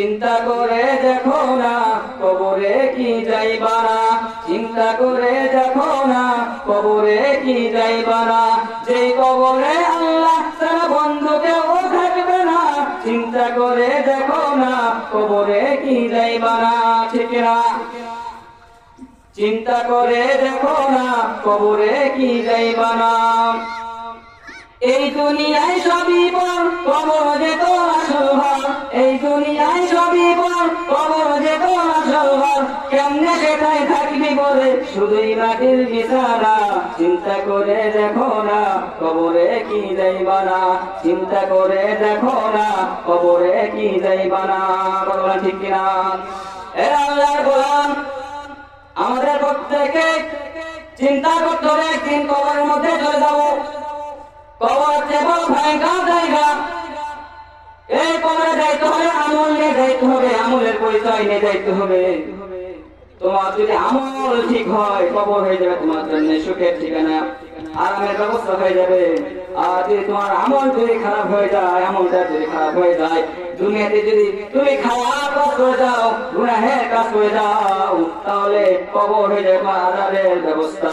চিন্তা করে দেখো না কবরে কি যাইবা না, চিন্তা করে দেখো না কবরে কি যাইবা না, যে কবরে আল্লাহ ছাড়া বন্ধু কেউ থাকবে না। চিন্তা করে দেখো না কবরে কি যাইবা না, ঠিক না? চিন্তা করে দেখো না কবরে কি যাইবা না। এই দুনিয়ায় সবই পর, কবর যে তো আসল ঘর। এই দুনিয়ায় সবই পর, কবর যে তো আসল ঘর। কেমনে সেটাই থাকবি বলে শুধুই মাটির বিছানা। চিন্তা করে দেখো না কবরে কি যাইবা না, চিন্তা করে দেখো না কবরে কি যাইবা না। বলবেন ঠিক কিনা? এ আল্লাহর গোলাম, আমাদের প্রত্যেকে চিন্তা করতে হবে একদিন কবরের মধ্যে চলে যাবো। কবর কেবল ভয়ঙ্কর জায়গা। এই কবরে যাইতে হবে, আমল নিয়ে যাইতে হবে, আমলের পরিচয় নিয়ে যাইতে হবে। তোমার যদি আমল ঠিক হয়, কবর হয়ে যাবে তোমার জন্য সুখের ঠিকানা, আরামের ব্যবস্থা হয়ে যাবে। আর যদি তোমার আমল যদি খারাপ হয়ে যায়, আমলটা যদি খারাপ হয়ে যায়, দুনিয়াতে যদি তুমি খারাপ কাজ করে যাও, গুনাহের কাজ করে যাও, তাহলে কবর হয়ে যাবে তোমার আযাবের ব্যবস্থা।